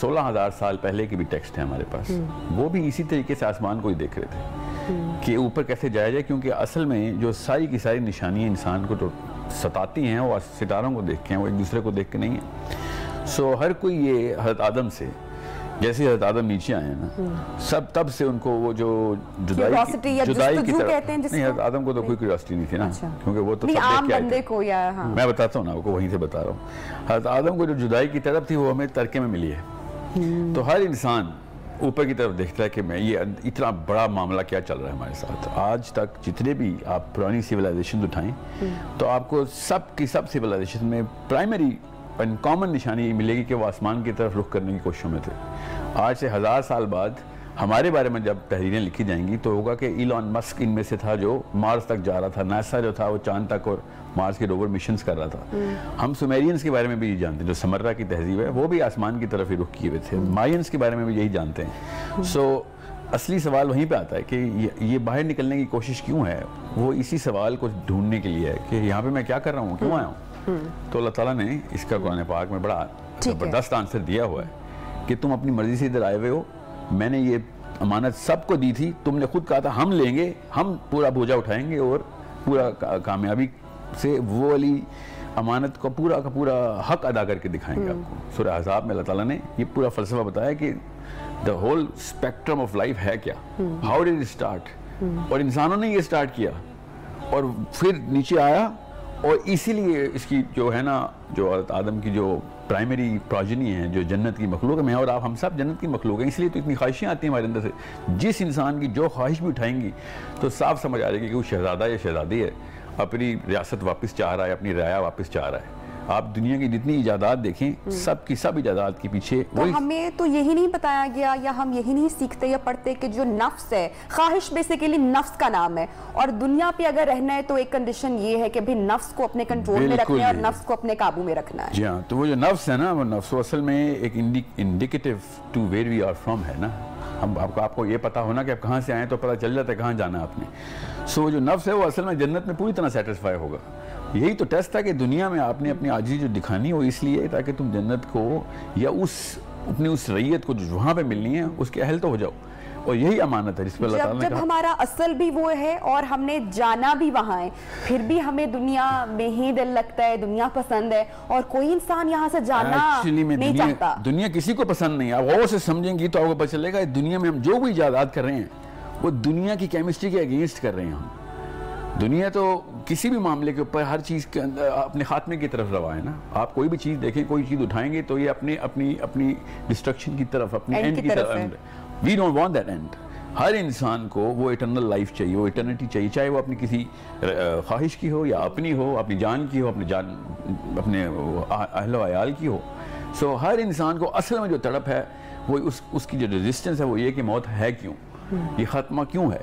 16,000 سال پہلے کے بھی ٹیکسٹ ہیں ہمارے پاس, وہ بھی اسی طریقے سے آسمان کو ہی دیکھ رہے تھے کہ اوپر کیسے جایا جائے, کیونکہ اصل میں جو ساری کی ساری نشانیاں انسان کو تو ستاتی ہیں وہ ستاروں کو دیکھ کے ہیں, وہ ایک دوسرے کو دیکھ کے نہیں ہیں. سو ہر کوئی یہ حضرت آدم سے, جیسے حضرت آدم نیچے آئے ہیں نا, سب تب سے ان کو وہ جو جدائی کی طرف, نہیں حضرت آدم کو تو کوئی کیوریوسٹی نہیں تھی نا, کیونکہ وہ تو سب دیکھ کے آئے تھے. میں بتاتا ہوں نا, وہ وہیں سے بتا رہا ہوں. حضرت آدم کو جو جدائی کی طرف تھی وہ ہمیں ترکے میں ملی ہے. تو ہر انسان اوپر کی طرف دیکھتا ہے کہ میں یہ اتنا بڑا معاملہ کیا چل رہا ہے ہمارے ساتھ. آج تک جتنے بھی آپ پرانی سیولائزیشن اٹھائیں تو آپ کو سب کی سب سیولائزیشن میں پرائمری ان کامن نشانی یہ ملے گی کہ وہ آسمان کی طرف رخ کرنے کی کوششوں میں تھے. آج سے 1000 سال بعد ہمارے بارے میں جب تحریریں لکھی جائیں گی تو ہوگا کہ ایلون مسک ان میں سے تھا جو مارس تک جا رہا تھا, ناسا جو تھا وہ چاند تک اور مارس کے روور مشنز کر رہا تھا. ہم سومیرینز کے بارے میں بھی یہ جانتے ہیں, جو سمرہ کی تہذیب ہے وہ بھی آسمان کی طرف ہی رخ کیے ہوئے تھے. مائنز کے بارے میں بھی یہی جانتے ہیں. سو اصلی سوال وہیں پہ آتا ہے کہ یہ باہر نکلنے کی کوشش کیوں ہے, وہ اسی سوال کو ڈھونڈنے کے لیے ہے کہ یہاں پہ میں کیا کر رہا ہوں, کیوں آیا ہوں. تو اللہ تعالیٰ نے اس کا قرآن پاک میں بڑا زبردست آنسر دیا ہوا ہے کہ تم اپنی مرضی سے ادھر آئے ہوئے ہو, میں نے یہ امانت سب کو دی تھی, تم نے خود کہا تھا ہم لیں گے, ہم پورا بوجھا اٹھائیں گے اور پورا کامیابی سے وہ والی امانت کا پورا حق ادا کر کے دکھائیں گے آپ کو. سورہ احزاب میں اللہ تعالیٰ نے یہ پورا فلسفہ بتایا کہ the whole spectrum of life ہے کیا, how did it start, اور انسانوں نے یہ سٹارٹ کیا اور پھر نیچے آیا. اور اسی لیے اس کی جو ہے نا, جو حضرت آدم کی جو پرائمری پروجنی ہے, جو جنت کی مخلوق ہے, میں اور آپ ہم سب جنت کی مخلوق ہیں. اس لیے تو اتنی خواہشیں آتی ہیں ہمارے اندر سے. جس انسان کی جو خواہش بھی اٹھائیں گی تو صاف سمجھ آ جائے گی کہ وہ شہزادہ یا شہزادی ہے, اپنی ریاست واپس چاہ رہا ہے, اپنی رعایا واپس چاہ رہا ہے. آپ دنیا کی جتنی ایجادات دیکھیں, سب کی سب ایجادات کے پیچھے تو ہمیں تو یہی نہیں بتایا گیا یا ہم یہی نہیں سیکھتے یا پڑھتے کہ جو نفس ہے, خواہش بیسیکلی نفس کا نام ہے, اور دنیا پہ اگر رہنا ہے تو ایک کنڈیشن یہ ہے کہ بھی نفس کو اپنے کنٹرول میں رکھنا ہے اور نفس کو اپنے قابو میں رکھنا ہے. جی ہاں, تو وہ جو نفس ہے نا, وہ نفس اصل میں ایک indicative to where we are from ہے نا. آپ کو یہ پتا ہونا کہ آپ کہاں سے آئیں تو پتہ چل جاتا ہے کہاں جانا ہے آپ نے. سو جو نفس ہے وہ اصل میں جنت میں پوری طرح سیٹسفائی ہوگا. یہی تو ٹیسٹ تھا کہ دنیا میں آپ نے اپنی عاجزی جو دکھانی وہ اس لیے تاکہ تم جنت کو یا اپنی اس ریت کو جو وہاں پہ ملنی ہے اس کے اہل تو ہو جاؤ. اور یہی امانت ہے جس پہ اللہ تعالیٰ نے کہا. جب ہمارا اصل بھی وہ ہے اور ہم نے جانا بھی وہاں ہے, پھر بھی ہمیں دنیا میں ہی دل لگتا ہے, دنیا پسند ہے, اور کوئی انسان یہاں سے جانا نہیں چاہتا. دنیا کسی کو پسند نہیں ہے. آپ غور سے سمجھیں گی تو آپ کو پتہ چلے گا دنیا میں ہم جو بھی ایجادات کر رہے ہیں وہ دنیا کی کیمسٹری کے اگینسٹ کر رہے ہیں. ہم دنیا تو کسی بھی معاملے کے اوپر ہر چیز کے اندر اپنے خاتمے کی طرف روا ہے نا. آپ کوئی بھی چیز دیکھیں, کوئی چیز اٹھائیں گے تو یہ اپنی ڈسٹرکشن کی طرف, اپنی اینڈ کی طرف. We don't want that end. ہر انسان کو وہ ایٹرنل لائف چاہیے, وہ ایٹرنٹی چاہیے, چاہے وہ اپنی کسی خواہش کی ہو یا اپنی ہو, اپنی جان کی ہو, اپنے اہل و عیال کی ہو. سو ہر انسان کو اصل میں جو تڑپ ہے وہ اس کی جو ریزسٹنس ہے وہ یہ کہ موت ہے کیوں, یہ خاتمہ کیوں ہے.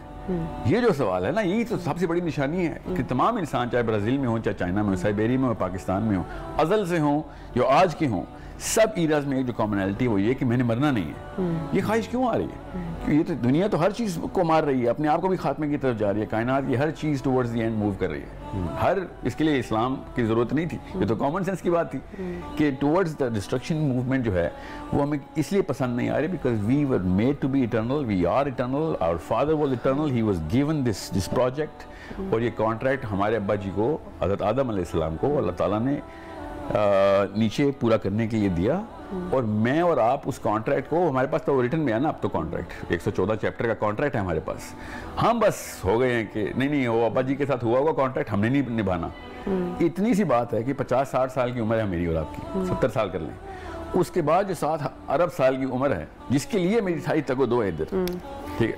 یہ جو سوال ہے نا, یہی تو سب سے بڑی نشانی ہے کہ تمام انسان, چاہے برازیل میں ہوں, چاہے چائنا میں ہوں, سائبیری میں ہوں, پاکستان میں ہوں, ازل سے ہوں, جو آج کے ہوں, سب ایراز میں جو کامنالٹی وہ یہ کہ میں نے مرنا نہیں ہے. یہ خواہش کیوں آ رہی ہے؟ کہ یہ تو دنیا تو ہر چیز کو مار رہی ہے, اپنے آپ کو بھی خاتمے کی طرف جا رہی ہے. کائنات کی ہر چیز ٹورڈز دی اینڈ موو کر رہی ہے. اس کے لیے اسلام کی ضرورت نہیں تھی, یہ تو کامن سینس کی بات تھی کہ ٹورڈز دا ڈسٹرکشن موومنٹ جو ہے وہ ہمیں اس لیے پسند نہیں آ رہی because we were made to be eternal, we are eternal, our father was eternal, he was given this project. اور یہ کانٹریکٹ ہمارے ابا جی کو, حضرت آدم علیہ السلام کو اللہ تعالیٰ نے نیچے پورا کرنے کے لیے دیا. اور میں اور آپ اس کانٹریکٹ کو, ہمارے پاس تو ریٹن میں ہے نا اب تو کانٹریکٹ, 114 چیپٹر کا کانٹریکٹ ہے ہمارے پاس. ہم بس ہو گئے ہیں کہ نہیں وہ ابا جی کے ساتھ ہوا ہوگا کانٹریکٹ, ہم نے نہیں نبھانا. اتنی سی بات ہے کہ 50-60 سال کی عمر ہے میری اور آپ کی, 70 سال کر لیں. اس کے بعد جو 7 ارب سال کی عمر ہے جس کے لیے میری ساری تگ و دو ہے ادھر, ٹھیک ہے,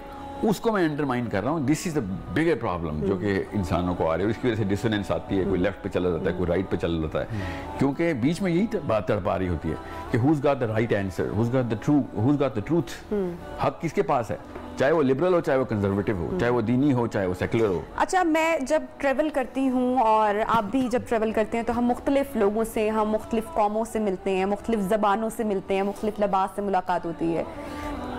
اس کو میں انڈرمائن کر رہا ہوں. دس از دا بگر پرابلم جو کہ انسانوں کو آ رہی ہے. اس کی وجہ سے ڈسوننس آتی ہے, کوئی لیفٹ پہ چلا جاتا ہے, کوئی رائٹ پہ چلا جاتا ہے, کیونکہ بیچ میں یہی بات تڑپا رہی ہوتی ہے کہ who's got the right answer, who's got the truth. حق کس کے پاس ہے, چاہے وہ لبرل ہو, چاہے وہ کنزرویٹو ہو, چاہے وہ دینی ہو, چاہے وہ سیکولر ہو. اچھا, میں جب ٹریول کرتی ہوں اور آپ بھی جب ٹریول کرتے ہیں تو ہم مختلف لوگوں سے, ہم مختلف قوموں سے ملتے ہیں, مختلف زبانوں سے ملتے ہیں, مختلف لباس سے ملاقات ہوتی ہے.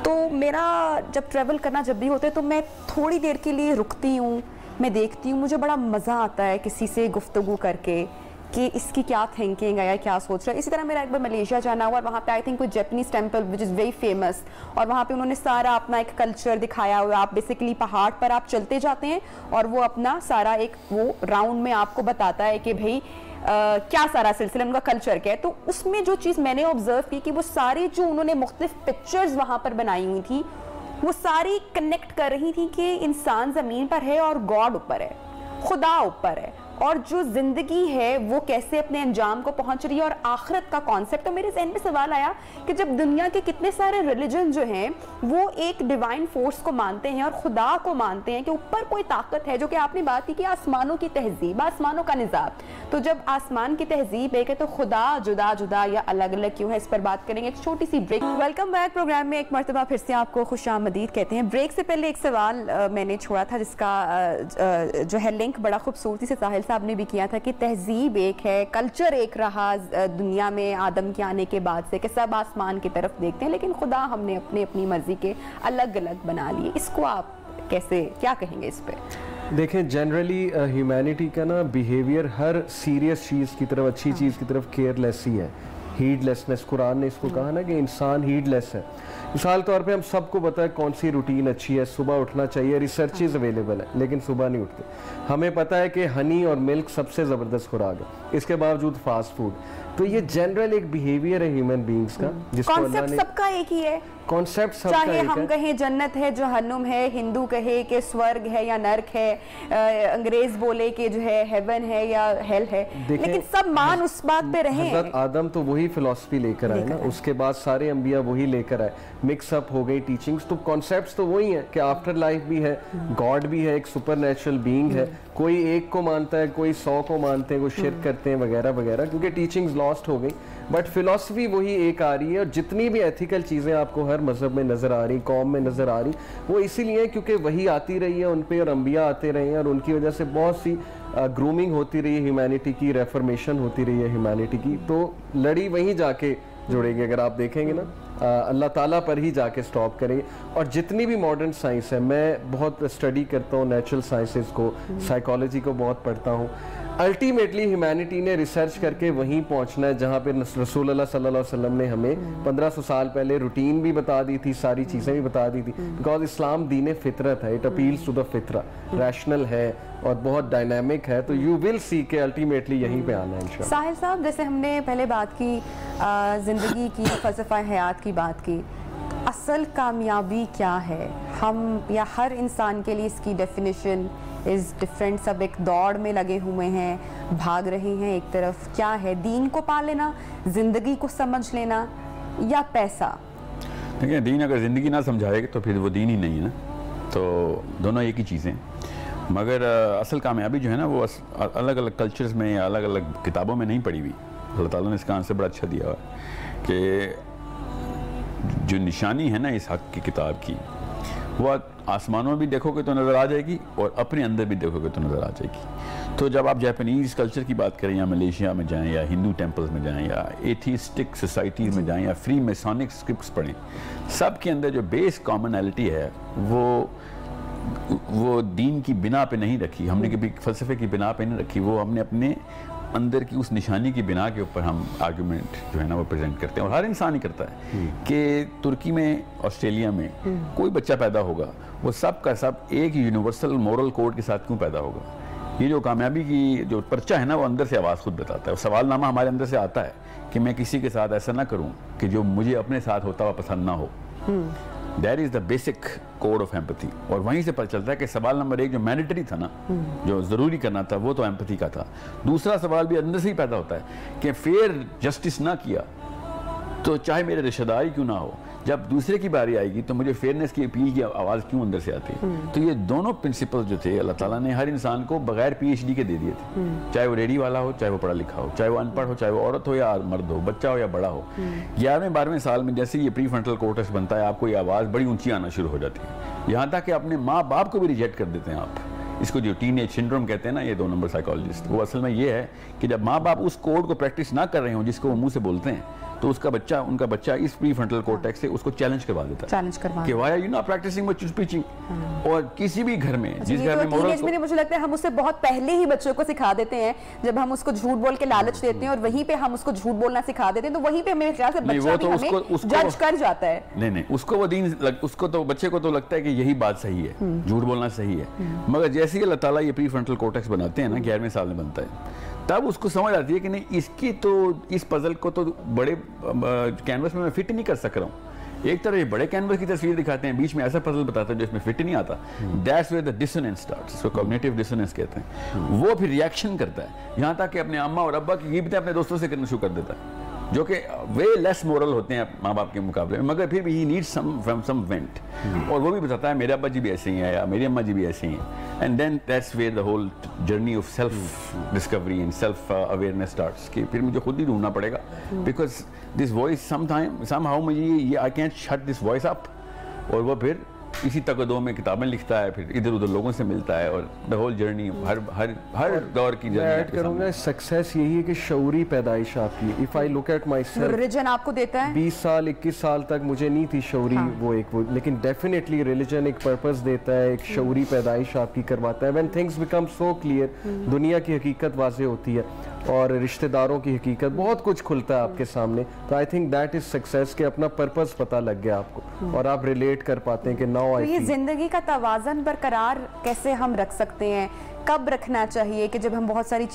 تو میرا جب ٹریول کرنا جب بھی ہوتا ہے تو میں تھوڑی دیر کے لیے رکتی ہوں, میں دیکھتی ہوں, مجھے بڑا مزہ آتا ہے کسی سے گفتگو کر کے کہ اس کی کیا تھنکنگ ہے یا کیا سوچ رہا ہے. اسی طرح میرا ایک بار ملیشیا جانا ہوا اور وہاں پہ آئی تھنک کوئی Japanese temple which is very famous, اور وہاں پہ انہوں نے سارا اپنا ایک کلچر دکھایا ہوا. آپ بیسیکلی پہاڑ پر آپ چلتے جاتے ہیں اور وہ اپنا سارا ایک وہ راؤنڈ میں آپ کو بتاتا ہے کہ بھائی کیا سارا سلسلہ ان کا کلچر کیا ہے. تو اس میں جو چیز میں نے آبزرو کی کہ وہ ساری جو انہوں نے مختلف پکچرز وہاں پر بنائی ہوئی تھی وہ ساری کنیکٹ کر رہی تھی کہ انسان زمین پر ہے اور گاڈ اوپر ہے, خدا اوپر ہے, اور جو زندگی ہے وہ کیسے اپنے انجام کو پہنچ رہی ہے, اور آخرت کا کانسیپٹ. تو میرے ذہن میں سوال آیا کہ جب دنیا کے کتنے سارے ریلیجن جو ہیں وہ ایک ڈیوائن فورس کو مانتے ہیں اور خدا کو مانتے ہیں کہ اوپر کوئی طاقت ہے, جو کہ آپ نے بات کی کہ آسمانوں کی تہذیب, آسمانوں کا نظام, تو جب آسمان کی تہذیب ہے کہ تو خدا جدا جدا یا الگ الگ کیوں ہے, اس پر بات کریں گے. ایک چھوٹی سی بریک. ویلکم بیک پروگرام میں ایک مرتبہ پھر سے آپ کو خوش آمدید کہتے ہیں. بریک سے پہلے ایک سوال میں نے چھوڑا تھا جس کا جو ہے لنک بڑا خوبصورتی سے ساحل صاحب نے بھی کیا تھا کہ تہذیب ایک ہے, کلچر ایک رہا دنیا میں آدم کے آنے کے بعد سے کہ سب آسمان کی طرف دیکھتے ہیں, لیکن خدا ہم نے اپنی مرضی کے الگ الگ بنا لیے. اس کو آپ کیسے کیا کہیں گے اس پہ؟ دیکھیں جنرلی ہیومینٹی کا نا بیہیویئر ہر سیریس چیز کی طرف, اچھی چیز کی طرف کیئر لیس ہی ہے, ہیڈ لیسنس. قرآن نے اس کو کہا نا کہ انسان ہیڈ لیس ہے. مثال طور پہ ہم سب کو پتہ ہے کون سی روٹین اچھی ہے, صبح اٹھنا چاہیے, ریسرچز اویلیبل ہے, لیکن صبح نہیں اٹھتے. ہمیں پتہ ہے کہ ہنی اور ملک سب سے زبردست خوراک ہے, اس کے باوجود فاسٹ فوڈ. تو یہ جنرل ایک بیہیویئر ہے ہیومن بینگز کا جس کو اللہ نے, سب کا ایک ہی ہے کانسیپٹ سب کا ایک ہے. چاہے ہم کہیں جنت ہے جہنم ہے, ہندو کہے کہ سورگ ہے یا نرک ہے, انگریز بولے کہ جو ہے ہیون ہے یا ہیل ہے, لیکن سب مان اس بات پہ رہے. حضرت آدم تو وہی فلسفی لے کر آئے نا, اس کے بعد سارے انبیاء وہی لے کر آئے, مکس اپ ہو گئی ٹیچنگز. تو کانسیپٹس تو وہی ہیں کہ آفٹر لائف بھی ہے, گاڈ بھی ہے, ایک سپر نیچرل بینگ ہے. کوئی ایک کو مانتا ہے, کوئی 100 کو مانتے ہیں, کوئی شرک کرتے ہیں وغیرہ وغیرہ, کیونکہ ٹیچنگز لاسٹ ہو گئی. بٹ فلسفی وہی ایک آ رہی ہے, اور جتنی بھی ایتھیکل چیزیں آپ کو ہر مذہب میں نظر آ رہی, قوم میں نظر آ رہی, وہ اسی لیے کیونکہ وہی آتی رہی ہے ان پہ, اور انبیاء آتے رہے ہیں, اور ان کی وجہ سے بہت سی گرومنگ ہوتی رہی ہے ہیومینٹی کی, ریفرمیشن ہوتی رہی ہے ہیومینٹی کی. تو لڑی وہیں جا کے جڑے گی. اگر آپ دیکھیں گے نا اللہ تعالیٰ پر ہی جا کے سٹاپ کریں گے. اور جتنی بھی ماڈرن سائنس ہے, میں بہت اسٹڈی کرتا ہوں نیچرل سائنسز کو, سائیکالوجی کو بہت پڑھتا ہوں. الٹیمیٹلی ہیومینٹی نے ریسرچ کر کے وہیں پہنچنا ہے جہاں پہ رسول اللہ صلی اللہ علیہ وسلم نے ہمیں 1500 سال پہلے روٹین بھی بتا دی تھی, ساری چیزیں بھی بتا دی تھی. بیکاز اسلام دین فطرت ہے, اٹ اپیلز ٹو دا فطرہ, ریشنل ہے اور بہت ڈائنامک ہے. تو یو ول سی کہ الٹیمیٹلی یہیں پہ آنا ہے انشاءاللہ. ساحل صاحب, جیسے ہم نے پہلے بات کی زندگی کی, فلسفہ حیات کی بات کی, اصل کامیابی کیا ہے؟ ہم یا ہر انسان کے لیے اس کی ڈیفینیشن از ڈفرینٹ. سب ایک دوڑ میں لگے ہوئے ہیں, بھاگ رہے ہیں ایک طرف. کیا ہے, دین کو پا لینا, زندگی کو سمجھ لینا, یا پیسہ؟ دیکھیں دین اگر زندگی نہ سمجھائے گا تو پھر وہ دین ہی نہیں ہے نا. تو دونوں ایک ہی چیزیں. مگر اصل کامیابی جو ہے نا وہ الگ الگ کلچرز میں یا الگ الگ کتابوں میں نہیں پڑھی ہوئی. اللہ تعالیٰ نے اس کا آنسر بڑا اچھا دیا ہوا ہے کہ جو نشانی ہے نا اس حق کی کتاب کی, وہ آسمانوں میں بھی دیکھو گے تو نظر آ جائے گی, اور اپنے اندر بھی دیکھو گے تو نظر آ جائے گی. تو جب آپ جاپنیز کلچر کی بات کریں, یا ملیشیا میں جائیں, یا ہندو ٹیمپلز میں جائیں, یا ایتھیسٹک سوسائٹیز میں جائیں, یا فری میسونک اسکرپٹس پڑھیں, سب کے اندر جو بیس کامنالٹی ہے وہ دین کی بنا پہ نہیں رکھی, ہم نے کبھی فلسفے کی بنا پہ نہیں رکھی. وہ ہم نے اپنے اندر کی اس نشانی کی بنا کے اوپر ہم آرگومنٹ جو ہے نا وہ پریزنٹ کرتے ہیں. اور ہر انسان ہی کرتا ہے کہ ترکی میں, آسٹریلیا میں کوئی بچہ پیدا ہوگا, وہ سب کا سب ایک یونیورسل مورل کوڈ کے ساتھ کیوں پیدا ہوگا. یہ جو کامیابی کی جو پرچہ ہے نا وہ اندر سے آواز خود بتاتا ہے. سوال نامہ ہمارے اندر سے آتا ہے کہ میں کسی کے ساتھ ایسا نہ کروں کہ جو مجھے اپنے ساتھ ہوتا ہوا پسند نہ ہو. That is the basic code of empathy. اور وہیں سے پتہ چلتا ہے کہ سوال نمبر 1 جو مینڈیٹری تھا نا, جو ضروری کرنا تھا, وہ تو ایمپتھی کا تھا. دوسرا سوال بھی اندر سے ہی پیدا ہوتا ہے کہ فیئر جسٹس نہ کیا تو چاہے میرے رشتہ دار کیوں نہ ہو, جب دوسرے کی باری آئے گی تو مجھے فیئرنس کی اپیل کی آواز کیوں اندر سے آتی ہے. تو یہ دونوں پرنسپل جو تھے اللہ تعالیٰ نے ہر انسان کو بغیر PhD کے دے دیے تھے, چاہے وہ ریڈی والا ہو, چاہے وہ پڑھا لکھا ہو, چاہے وہ ان پڑھ ہو, چاہے وہ عورت ہو یا مرد ہو, بچہ ہو یا بڑا ہو. 11ویں 12ویں سال میں جیسے یہ پری فرنٹل کورٹیکس بنتا ہے, آپ کو یہ آواز بڑی اونچی آنا شروع ہو جاتی ہے, یہاں تک کہ اپنے ماں باپ کو بھی ریجیکٹ کر دیتے ہیں آپ. اس کو جو ٹین ایج سنڈروم کہتے ہیں نا یہ 2 نمبر سائیکالوجسٹ, وہ اصل میں یہ ہے کہ جب ماں باپ اس کوڈ کو پریکٹس نہ کر رہے ہوں جس کو وہ منہ سے بولتے ہیں, تو اس کا بچہ ان کا بچہ اس پری فرنٹل کورٹیکس سے اس کو چیلنج کروا دیتا ہے کہ why are you not practising what you are preaching. اور کسی بھی گھر میں جس گھر میں مورل میں مجھے لگتا ہے ہم اسے بہت پہلے ہی بچوں کو سکھا دیتے ہیں, جب ہم اس کو جھوٹ بول کے لالچ دیتے ہیں اور وہیں پہ ہم اس کو جھوٹ بولنا سکھا دیتے ہیں, تو وہیں پہ میرے خیال سے بچہ بھی ہمیں جج کر جاتا ہے. نہیں اس کو وہ دین, اس کو تو بچے کو تو لگتا ہے کہ یہی بات صحیح ہے, جھوٹ بولنا صحیح ہے. مگر جیسے ہی اللہ تعالیٰ یہ پری فرنٹل کورٹیکس بناتے ہیں نا, 11ویں سال میں بنتا ہے, تب اس کو سمجھ آتی ہے کہ نہیں اس کی تو اس پزل کو تو بڑے کینوس میں فٹ نہیں کر سک رہا ہوں. ایک طرح یہ بڑے کینوس کی تصویر دکھاتے ہیں, بیچ میں ایسا پزل بتاتا ہے جو اس میں فٹ ہی نہیں آتا. That's where the dissonance starts, اس کو کوگنیٹو ڈسوننس کہتے ہیں. وہ پھر ریئیکشن کرتا ہے, یہاں تک کہ اپنے اماں اور ابا کی غیبتیں اپنے دوستوں سے کرنا شروع کر دیتا ہے, جو کہ وے لیس مورل ہوتے ہیں ماں باپ کے مقابلے میں, مگر پھر بھی ہی نیڈ سم وینٹ. اور وہ بھی بتاتا ہے میرے ابا جی بھی ایسے ہی ہیں یا میری اماں جی بھی ایسے ہی ہیں. And then that's where the whole journey of self discovery and self awareness starts, کہ پھر مجھے خود ہی ڈھونڈنا پڑے گا, because this voice somehow مجھے یہ I can't shut this voice up. اور وہ پھر اسی تقدوں میں کتابیں لکھتا ہے, پھر ادھر ادھر لوگوں سے ملتا ہے, اور دا ہول جرنی ہر دور کی میں ایڈ کروں گا سکسیس یہی ہے کہ شعوری پیدائش آپ کی. If I look at myself, religion آپ کو دیتا ہے 20 سال 21 سال تک مجھے نہیں تھی شعوری وہ ایک, لیکن ڈیفینیٹلی ریلیجن ایک پرپس دیتا ہے, ایک شعوری پیدائش آپ کی کرواتا ہے. When things become so clear, دنیا کی حقیقت واضح ہوتی ہے اور رشتہ داروں کی حقیقت, بہت کچھ کھلتا ہے آپ کے سامنے. تو I think that is success, کہ اپنا پرپس پتہ لگ گیا آپ کو اور آپ ریلیٹ کر پاتے ہیں کہ ناؤ آئی. یہ زندگی کا توازن برقرار کیسے ہم رکھ سکتے ہیں, کب رکھنا چاہیے, کہ جب ہم بہت ساری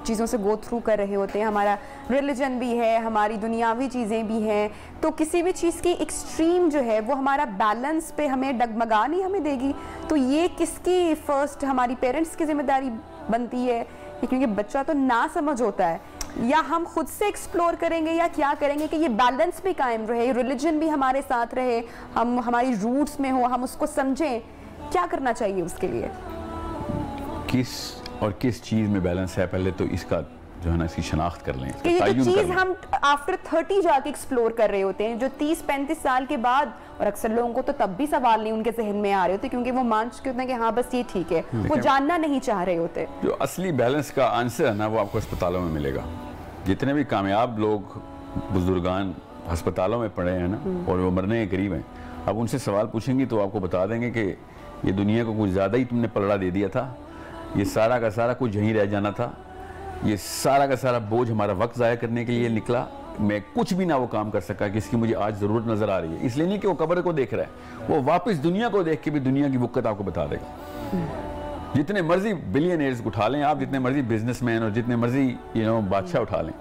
چیزوں سے گو تھرو کر رہے ہوتے ہیں, ہمارا ریلیجن بھی ہے, ہماری دنیاوی چیزیں بھی ہیں, تو کسی بھی چیز کی ایکسٹریم جو ہے وہ ہمارا بیلنس پہ ہمیں ڈگمگا نہیں ہمیں دے گی. تو یہ کس کی فرسٹ ہماری پیرنٹس کی ذمہ داری بنتی ہے, کیونکہ بچہ تو نہ سمجھ ہوتا ہے, یا ہم خود سے ایکسپلور کریں گے یا کیا کریں گے کہ یہ بیلنس بھی قائم رہے, ریلیجن بھی ہمارے ساتھ رہے, ہم ہماری روٹس میں ہو, ہم اس کو سمجھیں. کیا کرنا چاہیے اس کے لیے؟ کس چیز میں بیلنس ہے, پہلے تو اس کا جو ہے نا اس کی شناخت کر لیں, کہ یہ جو چیز ہم آفٹر 30 جا کے ایکسپلور کر رہے ہوتے ہیں, جو 30-35 سال کے بعد, اور اکثر لوگوں کو تو تب بھی سوال نہیں ان کے ذہن میں آ رہے ہوتے, کیونکہ وہ مان چکے ہوتے ہیں کہ ہاں بس یہ ٹھیک ہے, وہ جاننا نہیں چاہ رہے ہوتے. جو اصلی بیلنس کا آنسر ہے نا وہ آپ کو اسپتالوں میں ملے گا. جتنے بھی کامیاب لوگ بزرگان ہسپتالوں میں پڑے ہیں نا اور وہ مرنے کے قریب ہیں, اب ان سے سوال پوچھیں گی تو آپ کو بتا دیں گے کہ یہ دنیا کو کچھ زیادہ ہی تم نے پلڑا دے دیا تھا, یہ سارا کا سارا کچھ یہیں رہ جانا تھا, یہ سارا کا سارا بوجھ ہمارا وقت ضائع کرنے کے لیے نکلا, میں کچھ بھی نہ وہ کام کر سکا کہ اس کی مجھے آج ضرورت نظر آ رہی ہے. اس لیے نہیں کہ وہ قبر کو دیکھ رہا ہے, وہ واپس دنیا کو دیکھ کے بھی دنیا کی وقت آپ کو بتا دے گا. جتنے مرضی بلینئرز اٹھا لیں آپ, جتنے مرضی بزنس مین اور جتنے مرضی بادشاہ اٹھا لیں,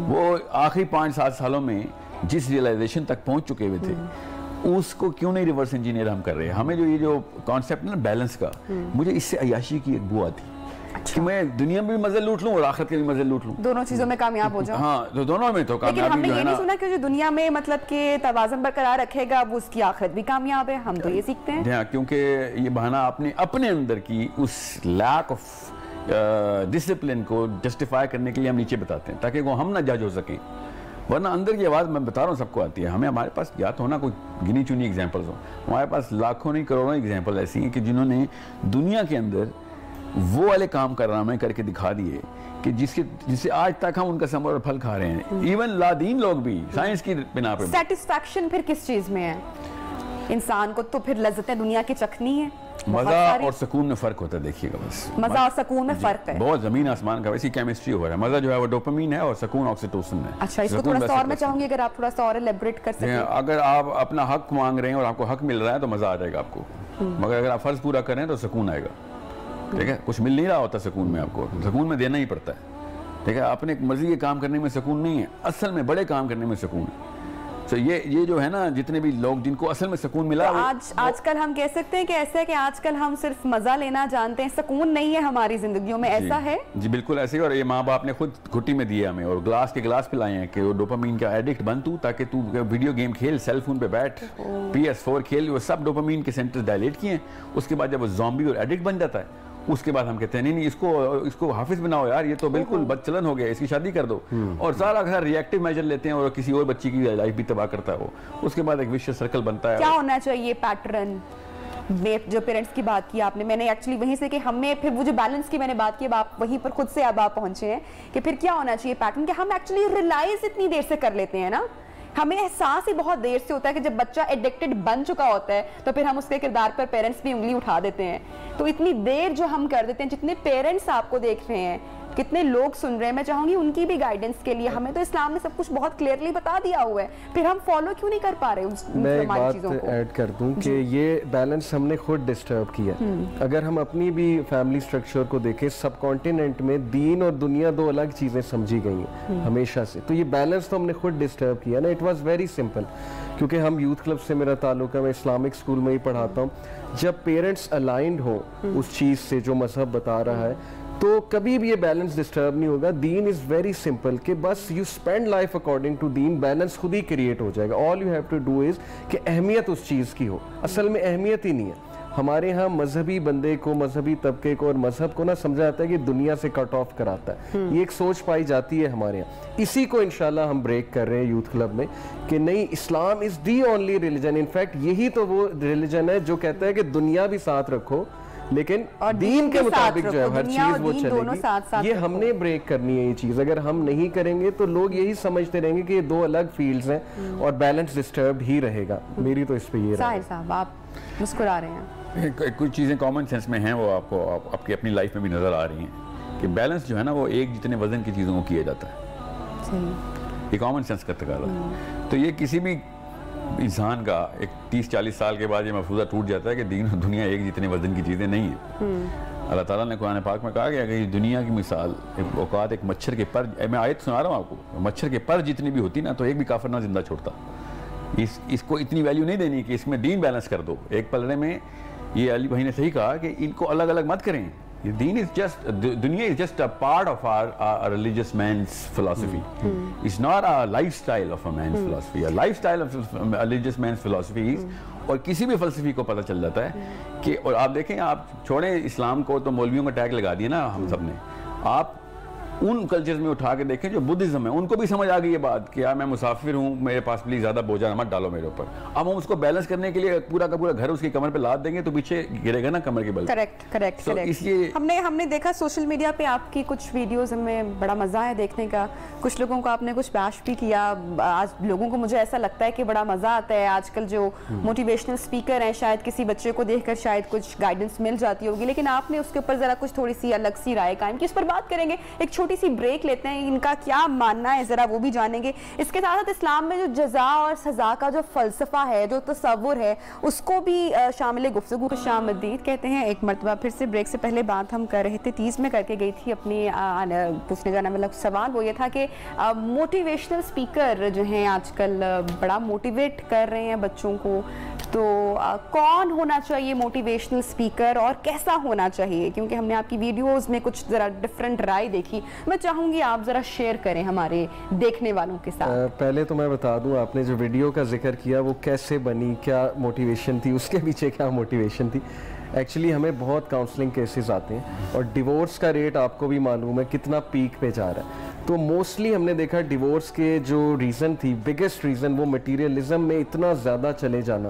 وہ آخری 5-7 سالوں میں جس ریئلائزیشن تک پہنچ چکے ہوئے تھے, اس کو کیوں نہیں ریورس انجینئر ہم کر رہے ہیں. ہمیں جو یہ جو کانسیپٹ ہے نا بیلنس کا, مجھے اس سے عیاشی کی ایک بو آتی کہ میں دنیا میں بھی مزے لوٹ لوں اور آخرت کے بھی مزے لوٹ لوں, دونوں چیزوں میں کامیاب ہو جاؤں. ہاں تو دونوں میں تو کامیابی. لیکن ہم نے یہ نہیں سنا کہ جو دنیا میں مطلب کہ توازن برقرار رکھے گا وہ اس کی آخرت بھی کامیاب ہے, ہم تو یہ سیکھتے ہیں. ہاں, کیونکہ یہ بہانہ اپنے اندر کی اس لیک آف ڈسپلن کو جسٹیفائی کرنے کے لیے ہم نیچے بتاتے ہیں, تاکہ وہ ہم نہ جج ہو سکیں. ورنہ اندر کی آواز میں بتا رہا ہوں سب کو آتی ہے. ہمارے پاس یا تو ہونا کوئی گنی چنی ایگزامپلز ہوں, ہمارے پاس لاکھوں نہیں کروڑوں ایگزامپل ایسی ہیں کہ جنہوں نے دنیا کے اندر وہ والے کام کارنامے کر کے دکھا دیے کہ جس سے آج تک ہم ان کا ثمر اور پھل کھا رہے ہیں. ایون لادین لوگ بھی سائنس کی بنا پہ. سیٹسفیکشن پھر کس چیز میں ہے انسان کو؟ تو پھر لذتیں دنیا کی چکھنی ہے. مزہ اور سکون میں فرق ہوتا ہے, دیکھیے گا بس. مزہ اور سکون میں فرق ہے بہت زمین آسمان کا. ویسی کیمسٹری ہو رہا ہے. مزہ جو ہے وہ ڈوپامین ہے اور سکون آکسیٹوسن ہے. اچھا, اس کو تھوڑا سا اور میں چاہوں گی اگر آپ تھوڑا سا اور ایلیبریٹ کر سکیں. اگر آپ اپنا حق مانگ رہے ہیں اور آپ کو حق مل رہا ہے تو مزہ آ جائے گا آپ کو, مگر اگر آپ فرض پورا کریں تو سکون آئے گا. ٹھیک ہے, کچھ مل نہیں رہا ہوتا سکون میں, آپ کو سکون میں دینا ہی پڑتا ہے. ٹھیک ہے, اپنے مرضی کے کام کرنے میں سکون نہیں ہے, اصل میں بڑے کام کرنے میں سکون ہے. تو یہ جو ہے نا جتنے بھی لوگ جن کو اصل میں سکون ملا, آج کل ہم کہہ سکتے ہیں کہ ایسا ہے کہ آج کل ہم صرف مزہ لینا جانتے ہیں, سکون نہیں ہے ہماری زندگیوں میں, ایسا ہے؟ جی بالکل ایسے ہی. اور یہ ماں باپ نے خود گھٹی میں دیا ہمیں, اور گلاس کے گلاس پلائے ہیں کہ وہ ڈوپامین کا ایڈکٹ بن تو, تاکہ تو ویڈیو گیم کھیل, سیل فون پہ بیٹھ, PS4 کھیل, وہ سب ڈوپامین کے سینٹرز ڈائلیٹ کیے ہیں. اس کے بعد جب وہ زومبی اور ایڈکٹ بن جاتا ہے, اس کے بعد ہم کہتے ہیں نہیں اس کو حافظ بناؤ یار, یہ تو بالکل بدچلن ہو گیا, اس کی شادی کر دو, اور سارا گھر ریئیکٹیو میجر لیتے ہیں اور کسی اور بچی کی لائف بھی تباہ کرتا ہے وہ. اس کے بعد ایک وشیس سرکل بنتا ہے. کیا ہونا چاہیے پیٹرن؟ جو پیرنٹس کی بات کی آپ نے, میں نے ایکچولی وہیں سے کہ ہمیں پھر وہ جو بیلنس کی میں نے بات کی, اب آپ وہیں پر خود سے اب آپ پہنچے ہیں کہ پھر کیا ہونا چاہیے پیٹرن, کہ ہم ایکچولی ریلائز اتنی دیر سے کر لیتے ہیں نا, ہمیں احساس ہی بہت دیر سے ہوتا ہے کہ جب بچہ ایڈکٹڈ بن چکا ہوتا ہے تو پھر ہم اس کے کردار پر پیرنٹس بھی انگلی اٹھا دیتے ہیں. تو اتنی دیر جو ہم کر دیتے ہیں, جتنے پیرنٹس آپ کو دیکھ رہے ہیں, کتنے لوگ سن رہے ہیں, میں چاہوں گی ان کی بھی گائیڈنس کے لیے, ہمیں تو اسلام نے سب کچھ بہت کلیئرلی بتا دیا ہوا ہے, پھر ہم فالو کیوں نہیں کر پا رہے اس میں ایک بات ایڈ کر دوں کہ یہ بیلنس ہم نے خود ڈسٹرب کیا. اگر ہم اپنی بھی فیملی سٹرکچر کو دیکھیں, سب کانٹیننٹ میں دین اور دنیا دو الگ چیزیں سمجھی گئی ہیں ہمیشہ سے, تو یہ بیلنس تو ہم نے خود ڈسٹرب کیا نا. اٹ واز ویری سمپل, کیونکہ ہم یوتھ کلب سے میرا تعلق ہے, میں اسلامک اسکول میں ہی پڑھاتا ہوں. جب پیرنٹس الائنڈ ہو اس چیز سے جو مذہب بتا رہا ہے, تو کبھی بھی یہ بیلنس ڈسٹرب نہیں ہوگا. دین از ویری سمپل کہ بس you spend life according to دین, بیلنس خود ہی کریٹ ہو جائے گا. All you have to do is کہ اہمیت اس چیز کی ہو. اصل میں اہمیت ہی نہیں ہے. ہمارے ہاں مذہبی بندے کو, مذہبی طبقے کو اور مذہب کو نا سمجھا جاتا ہے کہ دنیا سے کٹ آف کراتا ہے. یہ ایک سوچ پائی جاتی ہے ہمارے یہاں. اسی کو انشاءاللہ ہم بریک کر رہے ہیں یوتھ کلب میں کہ نہیں, اسلام از دی اونلی ریلیجن. انفیکٹ یہی تو وہ ریلیجن ہے جو کہتا ہے کہ دنیا بھی ساتھ رکھو لیکن دین کے مطابق جو ہے ہر چیز وہ چلے گی. یہ ہم نے بریک کرنی ہے یہ چیز. اگر ہم نہیں کریں گے تو لوگ یہی سمجھتے رہیں گے کہ یہ دو الگ فیلڈز ہیں اور بیلنس ڈسٹربڈ ہی رہے گا. میری تو اس پہ یہ رائے ہے. صاحب آپ مسکرا رہے ہیں, کچھ چیزیں کامن سینس میں ہیں, وہ آپ کو آپ کی اپنی لائف میں بھی نظر آ رہی ہیں کہ بیلنس جو ہے نا وہ ایک جتنے وزن کی چیزوں کو کیا جاتا ہے. یہ کامن سینس کا تقاضا ہے. تو یہ کسی بھی انسان کا ایک 30-40 سال کے بعد یہ مفروضہ ٹوٹ جاتا ہے کہ دین اور دنیا ایک جتنے وزن کی چیزیں نہیں ہیں. اللہ تعالیٰ نے قرآن پاک میں کہا کہ اگر دنیا کی مثال اوقات ایک مچھر کے پر, میں آیت سنا رہا ہوں آپ کو, مچھر کے پر جتنی بھی ہوتی نا تو ایک بھی کافر نہ زندہ چھوڑتا. اس کو اتنی ویلیو نہیں دینی کہ اس میں دین بیلنس کر دو. ایک پلڑے میں یہ علی بھائی نے صحیح کہا کہ ان کو الگ الگ مت کریں. دین is just, dunya is just a part of our religious man's philosophy. It's not a lifestyle of a man's philosophy. A lifestyle of a religious man's philosophy is, اور کسی بھی فلسفی کو پتہ چل جاتا ہے کہ, اور آپ دیکھیں, آپ چھوڑیں اسلام کو تو مولویوں کا ٹیگ لگا دیا نا ہم سب نے, آپ ان کلچرز میں اٹھا کے دیکھیں جو بدھزم ہے, ان کو بھی سمجھ آ گئی یہ بات کہ یار میں مسافر ہوں, میرے پاس پلیز زیادہ بوجھا مت ڈالو میرے اوپر. اب ہم اس کو بیلنس کرنے کے لیے پورا کا پورا گھر اس کی کمر پہ لاد دیں گے تو پیچھے گرے گا نا کمر کے بل. کریکٹ. ہم نے دیکھا سوشل میڈیا پہ آپ کی کچھ ویڈیوز, ہمیں بڑا مزہ ہے دیکھنے کا. کچھ لوگوں کو آپ نے کچھ بیش بھی کیا. آج لوگوں کو مجھے ایسا لگتا ہے کہ بڑا مزہ آتا ہے. آج کل جو موٹیویشنل اسپیکر ہیں, شاید کسی بچے کو دیکھ کر شاید کچھ گائیڈنس مل جاتی ہوگی, لیکن آپ نے اس کے اوپر ذرا کچھ تھوڑی سی الگ سی رائے قائم کی. اس پر بات کریں گے, ایک چھوٹی سی بریک لیتے ہیں, ان کا کیا ماننا ہے ذرا وہ بھی جانیں گے. اس کے ساتھ اسلام میں جو جزا اور سزا کا جو فلسفہ ہے, جو تصور ہے, اس کو بھی شامل گفتگو. خوش آمدید کہتے ہیں ایک مرتبہ پھر سے. بریک سے پہلے بات ہم کر رہے تھے, تیز میں کر کے گئی تھی اپنی پوچھنے جانا والا سوال, وہ یہ تھا کہ موٹیویشنل اسپیکر جو ہیں آج کل بڑا موٹیویٹ کر رہے ہیں بچوں کو, تو کون ہونا چاہیے موٹیویشنل اسپیکر اور کیسا ہونا چاہیے؟ کیونکہ ہم نے آپ کی ویڈیوز میں کچھ ذرا ڈفرینٹ رائے دیکھی, میں چاہوں گی آپ ذرا شیئر کریں ہمارے دیکھنے والوں کے ساتھ. پہلے تو میں بتا دوں, آپ نے جو ویڈیو کا ذکر کیا وہ کیسے بنی, کیا موٹیویشن تھی, اس کے پیچھے کیا موٹیویشن تھی. ایکچولی ہمیں بہت کاؤنسلنگ کیسز آتے ہیں اور ڈیورس کا ریٹ آپ کو بھی معلوم ہے کتنا پیک پہ جا رہا ہے. تو موسٹلی ہم نے دیکھا ڈیورس کے جو ریزن تھی, بگیسٹ ریزن, وہ مٹیریلزم میں اتنا زیادہ چلے جانا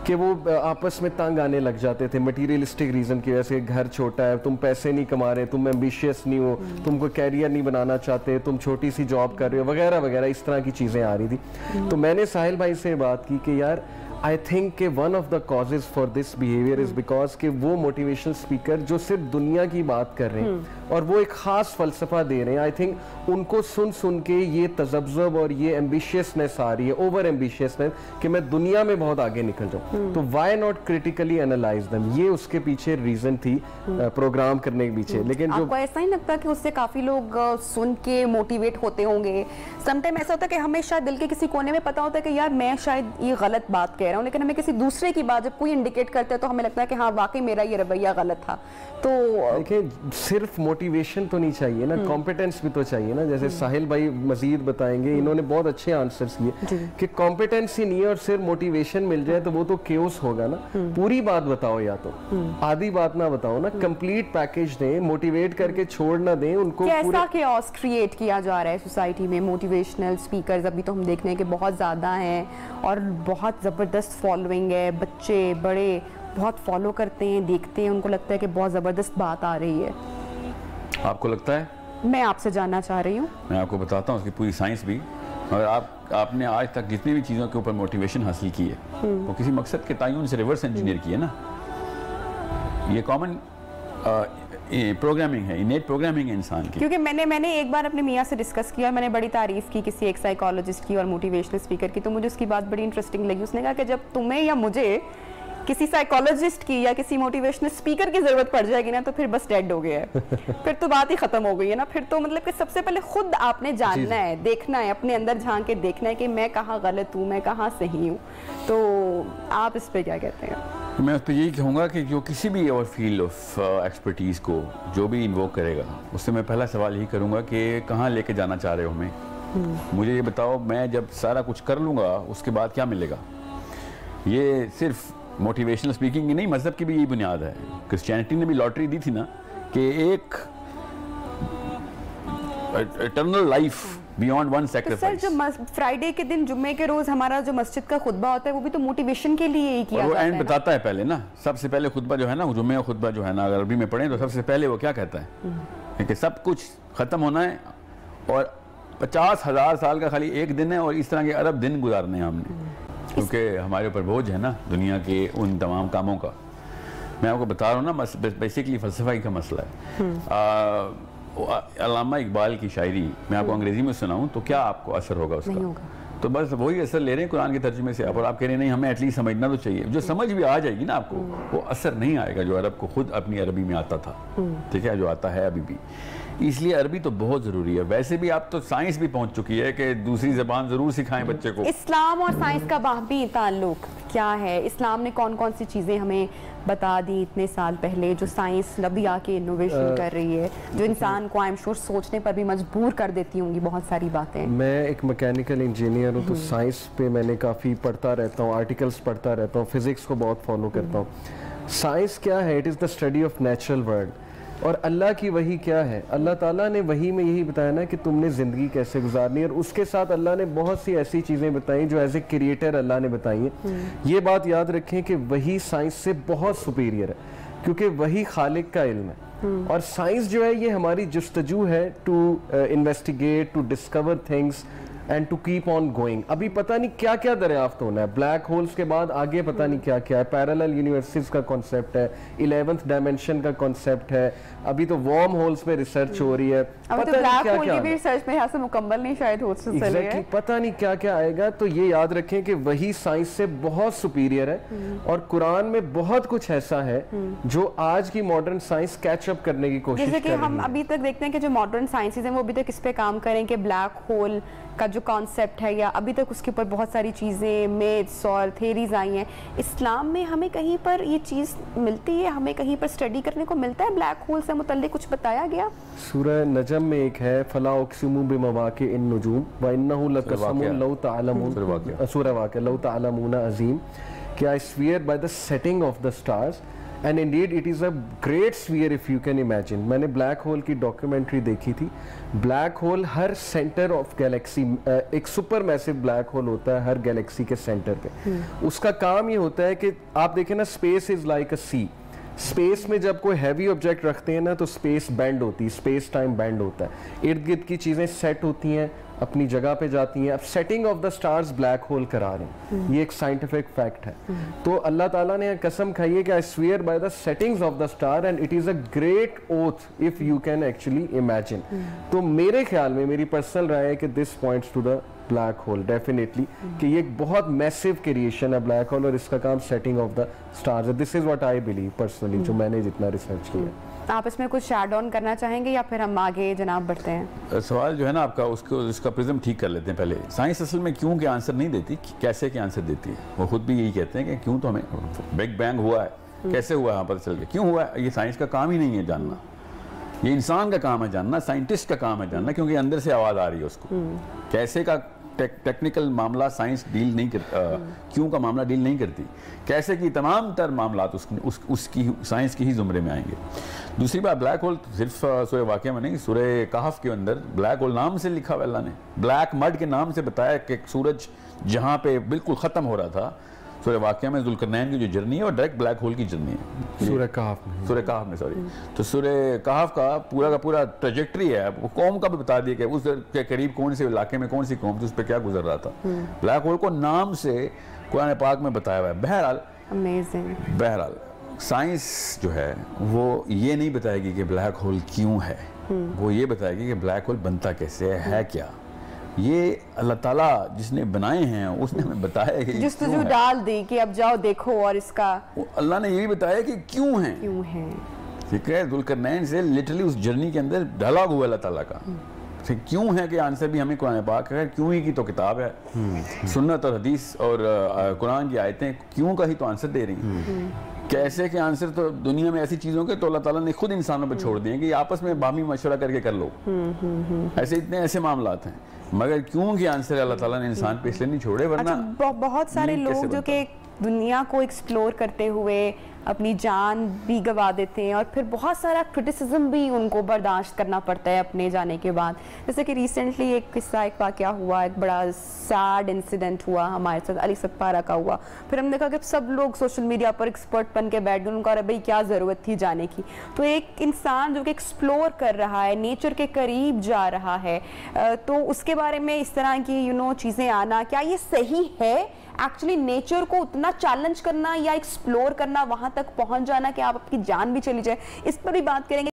کہ وہ آپس میں تنگ آنے لگ جاتے تھے. مٹیریلسٹک ریزن کی وجہ سے, گھر چھوٹا ہے, تم پیسے نہیں کما رہے, تم ایمبیشیس نہیں ہو, تم کو کیریئر نہیں بنانا چاہتے, تم چھوٹی سی جاب کر رہے ہو, وغیرہ وغیرہ, اس طرح کی چیزیں آ رہی تھی. تو میں نے ساحل بھائی سے بات کی کہ یار I think کہ one of the causes for this behavior is because کہ وہ motivational speaker جو صرف دنیا کی بات کر رہے ہیں اور وہ ایک خاص فلسفہ دے رہے ہیں, I think ان کو سن کے یہ تذبذب اور یہ ambitiousness آ رہی ہے, over ambitiousness کہ میں دنیا میں بہت آگے نکل جاؤں. تو why not critically analyze them, یہ اس کے پیچھے ریزن تھی پروگرام کرنے کے پیچھے. لیکن آپ کو ایسا ہی لگتا کہ اس سے کافی لوگ سن کے موٹیویٹ ہوتے ہوں گے؟ سم ٹائم ایسا ہوتا ہے کہ ہمیں شاید دل کے کسی کونے میں پتا ہوتا ہے کہ یار میں شاید یہ غلط بات کہہ رہا ہوں, لیکن ہمیں کسی دوسرے کی بات جب کوئی انڈیکیٹ کرتا ہے تو ہمیں لگتا ہے کہ ہاں واقعی میرا یہ رویہ غلط تھا. تو دیکھیں صرف موٹیویشن تو نہیں چاہیے نا, کمپیٹنس بھی تو چاہیے نا. جیسے ساحل بھائی مزید بتائیں گے, انہوں نے بہت اچھے آنسرز کیے کہ کمپیٹنس ہی نہیں ہے اور صرف موٹیویشن مل جائے تو وہ تو کیوس ہوگا نا. پوری بات بتاؤ, یا تو آدھی بات نہ بتاؤ نا, کمپلیٹ پیکیج دیں, موٹیویٹ کر کے چھوڑ نہ دیں ان کو. کیسا کیوس کریٹ کیا جا رہا ہے سوسائٹی میں موٹیویشنل اسپیکرز؟ ابھی تو ہم دیکھنے کے بہت زیادہ ہیں اور بہت زبردست فالوئنگ ہے, بچے بڑے بہت فالو کرتے ہیں, دیکھتے ہیں, ان کو لگتا ہے کہ بہت زبردست بات آ رہی ہے. آپ کو لگتا ہے؟ میں آپ سے جاننا چاہ رہی ہوں. میں آپ کو بتاتا ہوں اس کی پوری سائنس بھی. اگر آپ نے آج تک جتنی بھی چیزوں کے اوپر موٹیویشن حاصل کی ہے وہ کسی مقصد کے تعین سے ریورس انجینئر کی ہے نا. یہ کامن پروگرامنگ ہے, انیٹ پروگرامنگ ہے انسان کی. کیونکہ میں نے ایک بار اپنے میاں سے ڈسکس کیا, میں نے بڑی تعریف کی کسی ایک سائیکالوجسٹ کی اور موٹیویشنل اسپیکر کی, تو مجھے اس کی بات بڑی انٹرسٹنگ لگی. اس نے کہا کہ جب تمہیں یا مجھے کسی سائیکالوجسٹ کی یا کسی موٹیویشنل اسپیکر کی ضرورت پڑ جائے گی نا, تو پھر بس ڈیڈ ہو گیا ہے, پھر تو بات ہی ختم ہو گئی ہے نا. پھر تو مطلب کہ سب سے پہلے خود آپ نے جاننا ہے, دیکھنا ہے, اپنے اندر جھانک کے دیکھنا ہے کہ میں کہاں غلط ہوں, میں کہاں صحیح ہوں. تو آپ اس پہ کیا کہتے ہیں؟ میں اس پہ یہی کہوں گا کہ جو کسی بھی اور فیلڈ آف ایکسپرٹیز کو جو بھی انووک کرے گا, اس سے میں پہلا سوال یہی کروں گا کہ کہاں لے کے جانا چاہ رہے ہو ہمیں. مجھے یہ بتاؤ, میں جب سارا کچھ کر لوں گا اس کے بعد کیا ملے گا. یہ صرف موٹیویشنل اسپیکنگ کی نہیں, مذہب کی بھی یہی بنیاد ہے. کرسچینٹی نے بھی لاٹری دی تھی نا کہ ایک eternal life beyond one sacrifice. Sir, جو فرائیڈے کے دن جمعے کے روز ہمارا جو مسجد کا خطبہ ہوتا ہے وہ بھی تو موٹیویشن کے لیے ہی کیا جاتا ہے. وہ اینڈ بتاتا ہے پہلے نا, سب سے پہلے خطبہ جو ہے نا, جمعہ خطبہ جو ہے نا, اگر عربی میں پڑھیں تو سب سے پہلے وہ کیا کہتا ہے کہ سب کچھ ختم ہونا ہے اور 50,000 سال کا خالی ایک دن ہے, اور اس طرح کے ارب دن گزارنے ہیں ہم نے, کیونکہ ہمارے اوپر بوجھ ہے نا دنیا کے ان تمام کاموں کا. میں آپ کو بتا رہا ہوں نا, بیسیکلی فلسفہ کا مسئلہ ہے. علامہ اقبال کی شاعری میں آپ کو انگریزی میں سناؤں تو کیا آپ کو اثر ہوگا اس کا؟ تو بس وہی اثر لے رہے ہیں قرآن کے ترجمے سے آپ, اور آپ کہہ رہے ہیں نہیں ہمیں ایٹ لیسٹ سمجھنا تو چاہیے. جو سمجھ بھی آ جائے گی نا آپ کو, وہ اثر نہیں آئے گا جو عرب کو خود اپنی عربی میں آتا تھا, ٹھیک ہے, جو آتا ہے ابھی بھی. اس لیے عربی تو بہت ضروری ہے. ویسے بھی آپ تو سائنس بھی پہنچ چکی ہے کہ دوسری زبان ضرور سکھائیں بچے کو. اسلام اور سائنس کا باہمی تعلق کیا ہے؟ اسلام نے کون کون سی چیزیں ہمیں بتا دی اتنے سال پہلے جو سائنس ابھی آ کے انوویشن کر رہی ہے, جو انسان کو آئیم شور سوچنے پر بھی مجبور کر دیتی ہوں گی بہت ساری باتیں. میں ایک میکینیکل انجینئر ہوں تو سائنس پہ میں نے کافی پڑھتا رہتا ہوں, آرٹیکلز پڑھتا رہتا ہوں, فزکس کو بہت فالو کرتا ہوں. سائنس کیا ہے؟ It is the study of natural world. اور اللہ کی وحی کیا ہے؟ اللہ تعالیٰ نے وحی میں یہی بتایا نا کہ تم نے زندگی کیسے گزارنی ہے, اور اس کے ساتھ اللہ نے بہت سی ایسی چیزیں بتائیں جو ایز اے کریٹر اللہ نے بتائی ہیں. یہ بات یاد رکھیں کہ وحی سائنس سے بہت سپیریئر ہے, کیونکہ وحی خالق کا علم ہے, اور سائنس جو ہے یہ ہماری جستجو ہے to investigate, to discover things and to keep on going. ابھی پتہ نہیں کیا کیا دریافت ہونا ہے. بلیک ہولز کے بعد آگے پتہ نہیں کیا کیا ہے. پیرالل یونیورسز کا کانسیپٹ ہے, 11th ڈائمینشن کا کانسیپٹ ہے. ابھی تو وارم ہولز پہ ریسرچ ہو رہی ہے. ابھی تو بلیک ہول کی بھی ریسرچ میں یہاں سے مکمل نہیں شاید ہو سکتی ہے. پتہ نہیں کیا کیا آئے گا. تو یہ یاد رکھیں کہ وہی سائنس سے بہت سپیریئر ہے, اور قرآن میں بہت کچھ ایسا ہے جو آج کی ماڈرن سائنس کیچ اپ کرنے کی کوشش کر رہی ہے. جیسے کہ ہم ابھی تک دیکھتے ہیں کہ جو ماڈرن سائنسز ہیں وہ ابھی تک اس پہ کام کریں کہ بلیک ہول کا جو کانسیپٹ ہے, یا ابھی تک اس کے اوپر بہت ساری چیزیں میتھس اور تھیریز آئی ہیں. اسلام میں ہمیں کہیں پر یہ چیز ملتی ہے, ہمیں کہیں پر اسٹڈی کرنے کو ملتا ہے بلیک ہول سے متعلق کچھ بتایا گیا؟ سورہ نجم میں ایک ہے, فلا اقسم بمواقع النجوم وانہ لقسم لو تعلمون, سورہ واقعہ, لو تعلمون عظیم, کہ I swear by the setting of the stars and indeed it is a great sphere if you can imagine. میں نے بلیک ہول کی ڈاکیومنٹری دیکھی تھی. Black hole Hare centre of Galaxy, ایک سپر میسو بلیک ہول ہوتا ہے ہر Galaxy کے centre پہ. اس کا کام یہ ہوتا ہے کہ آپ دیکھیں نا, space is like a sea. Space میں جب کوئی ہیوی آبجیکٹ رکھتے ہیں نا تو اسپیس بینڈ ہوتی ہے, اسپیس ٹائم بینڈ ہوتا ہے, ارد گرد کی چیزیں سیٹ ہوتی ہیں, اپنی جگہ پہ جاتی ہیں. اب setting of the stars black hole کرا رہے ہیں, یہ ایک سائنٹیفک فیکٹ ہے. تو اللہ تعالیٰ نے قسم کھائی ہے کہ I swear by the settings of the star and it is a great oath if you can actually imagine. تو میرے خیال میں, میری پرسنل رائے ہے کہ this points to the black hole definitely, کہ یہ ایک بہت میسو کریشن ہے بلیک ہول, اور اس کا کام سیٹنگ آف دا سٹارز ہے. This is what I believe personally, جو میں نے جتنا ریسرچ کیا. آپ اس میں کچھ ایڈ آن کرنا چاہیں گے یا پھر ہم آگے جناب بڑھتے ہیں؟ سوال جو ہے نا آپ کا, اس کا پرزم ٹھیک کر لیتے ہیں پہلے. سائنس اصل میں کیوں کے آنسر نہیں دیتی, کیسے کے آنسر دیتی ہے. وہ خود بھی یہی کہتے ہیں کہ کیوں تو ہمیں بگ بینگ ہوا ہے, کیسے ہوا ہے پتہ چل گیا, کیوں ہوا ہے یہ سائنس کا کام ہی نہیں ہے جاننا. یہ انسان کا کام ہے جاننا, سائنٹسٹ کا کام ہے جاننا, کیونکہ اندر سے آواز آ رہی ہے اس کو. کیسے کا ٹیکنیکل معاملہ سائنس ڈیل نہیں کرتا, کیوں کا معاملہ ڈیل نہیں کرتی. کیسے کی تمام تر معاملات اس کی سائنس کی ہی زمرے میں آئیں گے. دوسری بات, بلیک ہول صرف سورہ واقعہ میں نہیں, سورہ کہف کے اندر بلیک ہول نام سے لکھا ہوا اللہ نے. بلیک مڈ کے نام سے بتایا کہ سورج جہاں پہ بالکل ختم ہو رہا تھا, سورہ واقعہ میں ذوالقرنین کی جو جرنی ہے وہ ڈائریکٹ بلیک ہول کی جرنی ہے. سورہ کہف میں سوری. تو سورہ کہف کا پورا ٹریجیکٹری ہے, وہ قوم کا بھی بتا دیا کہ اس کے قریب کون سے علاقے میں کون سی قوم تھی, اس پہ کیا گزر رہا تھا. بلیک ہول کو نام سے قرآن پاک میں بتایا ہوا ہے. بہرحال سائنس جو ہے وہ یہ نہیں بتائے گی کہ بلیک ہول کیوں ہے, وہ یہ بتائے گی کہ بلیک ہول بنتا کیسے ہے کیا. یہ اللہ تعالیٰ جس نے بنائے ہیں اس نے ہمیں بتایا کہ جستجو ڈال دی کہ اب جاؤ دیکھو, اور اس کا اللہ نے یہ بھی بتایا کہ کیوں ہیں. ٹھیک ہے, ذوالقرنین سے لٹرلی اس جرنی کے اندر ڈھلا ہوا اللہ تعالیٰ کا کیوں ہے کہ آنسر بھی ہمیں قرآن پاک ہے. کیوں ہی کی تو کتاب ہے, سنت اور حدیث اور قرآن کی آیتیں کیوں کا ہی تو آنسر دے رہی ہیں. کیسے کہ آنسر تو دنیا میں ایسی چیزوں کے تو اللہ تعالیٰ نے خود انسانوں پہ چھوڑ دیے کہ آپس میں باہمی مشورہ کر کے کر لو. ایسے معاملات ہیں, مگر کیوں کہ آنسر اللہ تعالیٰ نے انسان پہ اس لیے نہیں چھوڑے. ورنہ بہت سارے لوگ جو کہ دنیا کو ایکسپلور کرتے ہوئے اپنی جان بھی گوا دیتے ہیں, اور پھر بہت سارا کرٹیسزم بھی ان کو برداشت کرنا پڑتا ہے اپنے جانے کے بعد. جیسے کہ ریسنٹلی ایک قصہ, ایک واقعہ ہوا, ایک بڑا سیڈ انسیڈنٹ ہوا ہمارے ساتھ, علی ستپارہ کا ہوا. پھر ہم نے دیکھا کہ سب لوگ سوشل میڈیا پر ایکسپرٹ بن کے بیٹھ گئے, ان کا بھائی کیا ضرورت تھی جانے کی. تو ایک انسان جو کہ ایکسپلور کر رہا ہے, نیچر کے قریب جا رہا ہے, تو اس کے بارے میں اس طرح کی چیزیں آنا, کیا یہ صحیح ہے ایکچولی نیچر کو اتنا چیلنج کرنا یا ایکسپلور کرنا, وہاں تک پہنچ جانا کہ آپ کی جان بھی چلی جائے؟ اس پر بھی بات کریں گے.